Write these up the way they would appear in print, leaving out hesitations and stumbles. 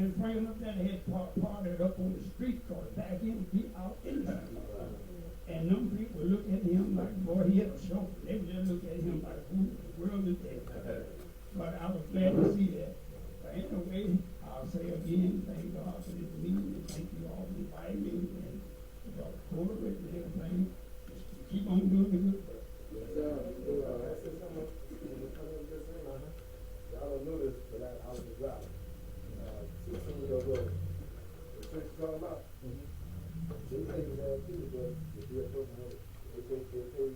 in Franklin up there, they had parted up on the street, cause back in would be out in the street. And them people look at him like, boy, he had a show. They would just look at him like, who in the world is that? But I was glad to see that. But anyway, I'll say again, thank God for this meeting, and thank you all for inviting me, and about the quarter and everything. Just keep on doing the good work. Yes, sir. I said something when we come in this thing, y'all don't know this, but I was a driver. 16 years old. The church is all about. They take it as too, but if you're a person, they pay 2/3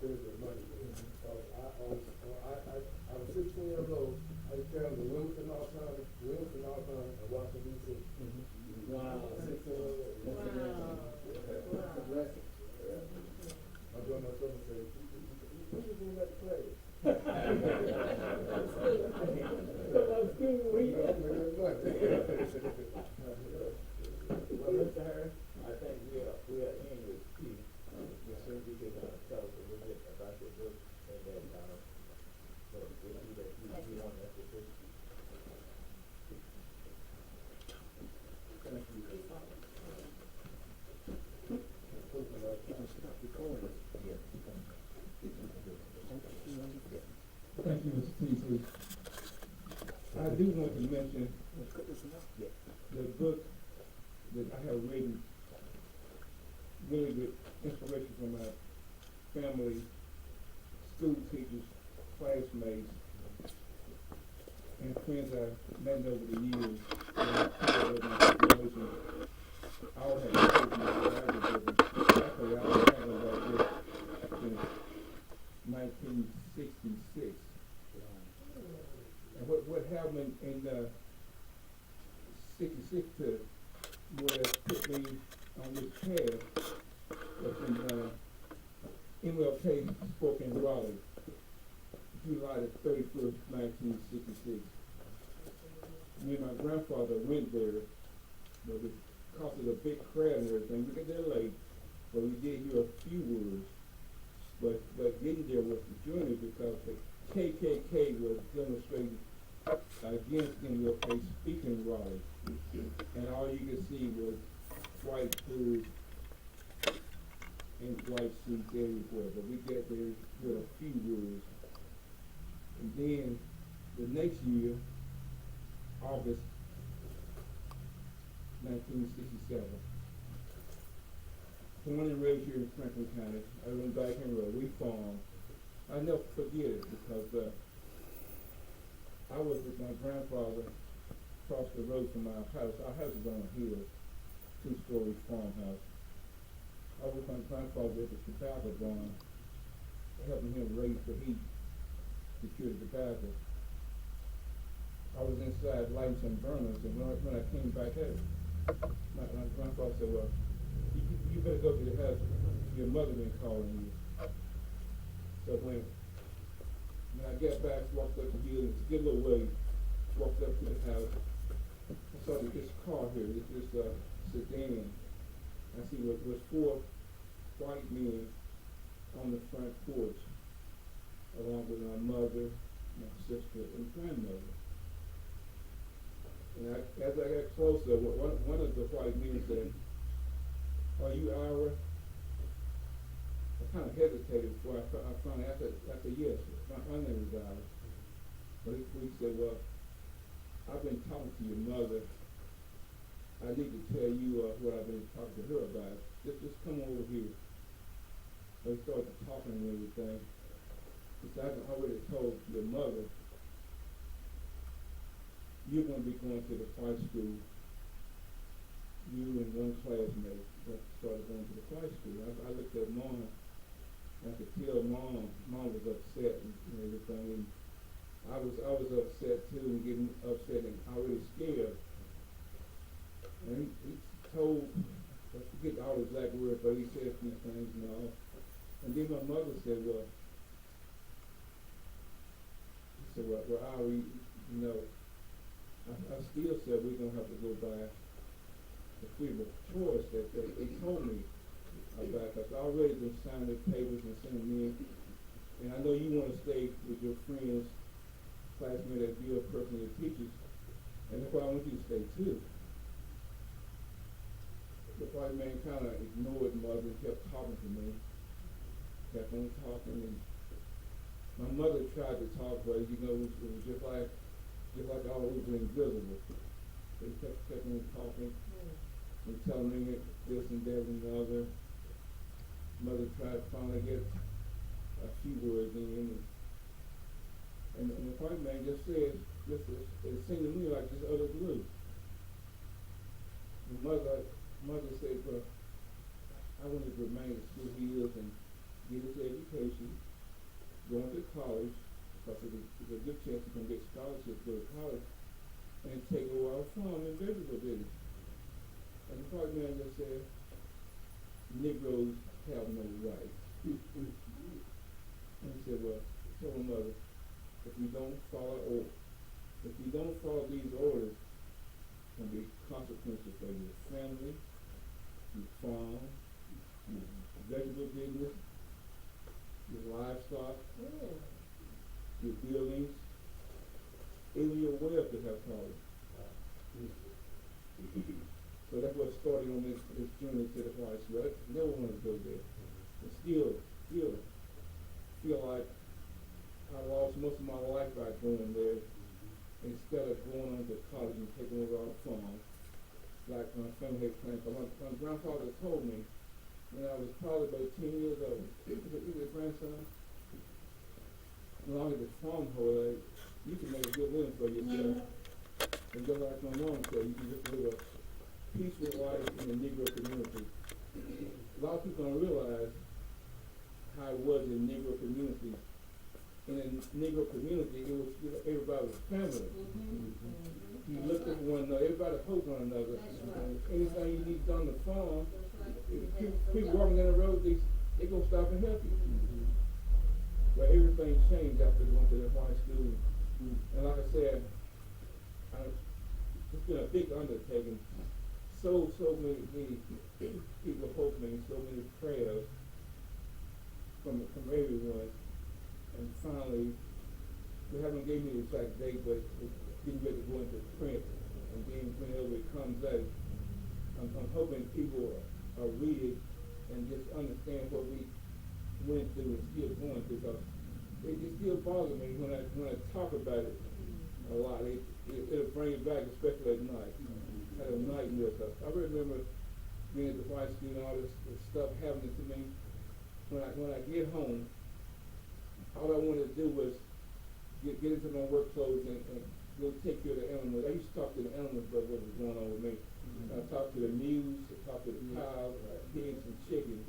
of the money. So I was 16 years old. I was traveling to Wilmington, Alabama, and Washington, D.C. Wow. 16 years old. Wow. My brother said, "When you doing that play?" Well, Mr. Harris, I think we are in with P. Yes, sir. You can tell us a little bit about your book and then so we see that you want us to do. Thank you. Thank you, Mr. Peasley. I do want to mention the book that I have written, really good inspiration from my family, school teachers, classmates, and friends I've met over the years. And my situation, all had taken me to actually, I was talking about this in 1966. And what happened in 66 to what put me on this path was when MLK spoke in Raleigh, July the 31st, 1966. Me and my grandfather went there, but because of the big crowd and everything, we got there late, but we did hear a few words. But getting there was the journey because the KKK was demonstrating against MLK speaking Raleigh, and all you could see was white foods and white suits everywhere. But we got there with a few words, and then the next year, August 1967. Born and raised here in Franklin County, I live in Dyken Road. We farm. I never forget it because I was with my grandfather across the road from our house. Our house is on a hill, 2-story farmhouse. I was with my grandfather at the tobacco barn, helping him raise the heat to cure the tobacco. I was inside lighting some burners, and when I came back out, my grandfather said, well, you better go to the house. Your mother been calling you. So when I got back, walked up the hill, and to get a little way, walked up to the house, I saw this car here, this sedan. I see was 4 white men on the front porch, along with my mother, my sister, and grandmother. And as I got closer, one of the white men said, "Are you Ira?" I kind of hesitated before I finally answered. I said, "Yes, my name is Ira." But he said, "Well, I've been talking to your mother. I need to tell you what I've been talking to her about. Just come over here." So he started talking and everything. He said, "I've already told your mother you're going to be going to the flight school. You and one classmate started going to the flight school." I looked at Mom. I could tell Mom was upset and everything. And I was upset too, and getting upset and already scared. And he told, I forget all the exact words, but he said a few things and all. And then my mother said, well, Ari, you know, I still said we're going to have to go by the freedom of choice that they told me about, because I already been signing the papers and sending them in. And I know you want to stay with your friends, classmates, that you're a person that teaches, And that's why I went to the state too. The white man kind of ignored mother and kept talking to me. Kept on talking, and my mother tried to talk, but you know, it was just like all it was invisible. They kept on talking and telling me this and that and the other. Mother tried to finally get a few words in, and the white man just said, it seemed to me like just utter blue. The mother said, well, I wanted to remain at school he is and get his education, go into college, because it's a good chance you can get scholarships to go to college, and take over our farm and vegetable business. And the white man just said, Negroes have no rights. And he said, well, tell her mother, if you don't follow these orders, there'll be consequences for your family, your farm, your vegetable business, your livestock, your buildings, even your wells could have problems. So that's what started on this journey to the white school. I never wanted to go there. And still feel like I lost most of my life by going there instead of going on to college and taking over our farm like my family had planned. My grandfather told me when I was probably about 10 years old, he was a grandson, as long as the farm holder, you can make a good living for yourself. And just like my mom said, you can just live a peaceful life in the Negro community. A lot of people don't realize how it was in Negro communities. In the Negro community, it was everybody was family. You looked at one another, everybody helped one another. Anything you need done on the farm, people walking down the road, they go stop and help you. But everything changed after they went to the high school. And like I said, it's been a big undertaking. So many people hope me, so many prayers from everyone. And finally, they haven't given me the exact date, but it's getting ready to go into print. And then whenever it comes out, I'm hoping people are read it and just understand what we went through and still going through. Because it still bothers me when I talk about it a lot. It'll bring it back, especially at night. I had a nightmare. I remember being at the high school and all this stuff happening to me. When I get home, all I wanted to do was get into my work clothes and go take care of the animals. I used to talk to the animals about what was going on with me. I talked to the mules, I talked to the cows, pigs, and chickens.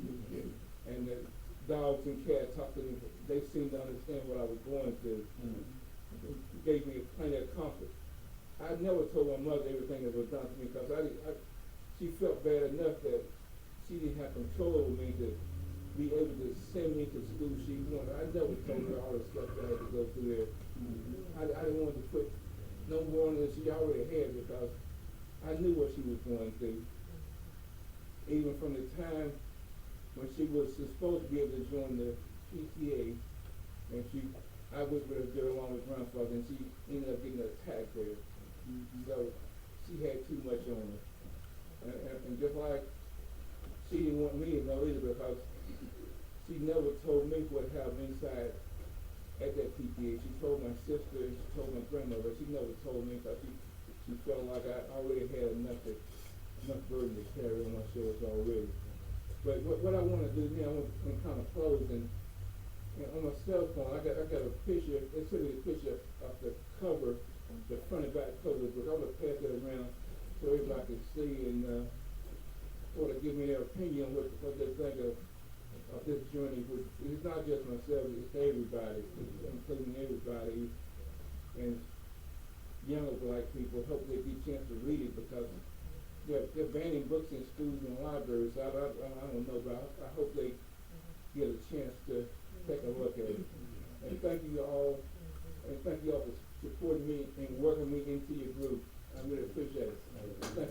And the dogs and cats talked to them. They seemed to understand what I was going through. It gave me plenty of comfort. I never told my mother everything that was done to me because she felt bad enough that she didn't have control over me to be able to send me to school she wanted. I never told her all the stuff that I had to go through there. I didn't want to put no more on than she already had because I knew what she was going through. Even from the time when she was supposed to be able to join the PTA, and I was with her there along with grandfather, and she ended up getting attacked there. So she had too much on her. And just like she didn't want me to know either because she never told me what happened inside at that PTA. She told my sister and she told my grandmother. She never told me because she felt like I already had enough burden to carry on my shoulders already. But what I want to do here, I want to kind of close and on my cell phone, I got a picture. It's really a picture of the cover, the front and back cover of the book. I'm gonna pass that around so everybody can see and sort of give me their opinion on what they think of this journey. It's not just myself; it's everybody, including everybody, and younger black people. Hope they get a chance to read it because they're banning books in schools and libraries. I don't know, but I hope they get a chance to take a look at it. And thank you all, and thank you all for supporting me and welcoming me into your group. I really appreciate it. Thank you.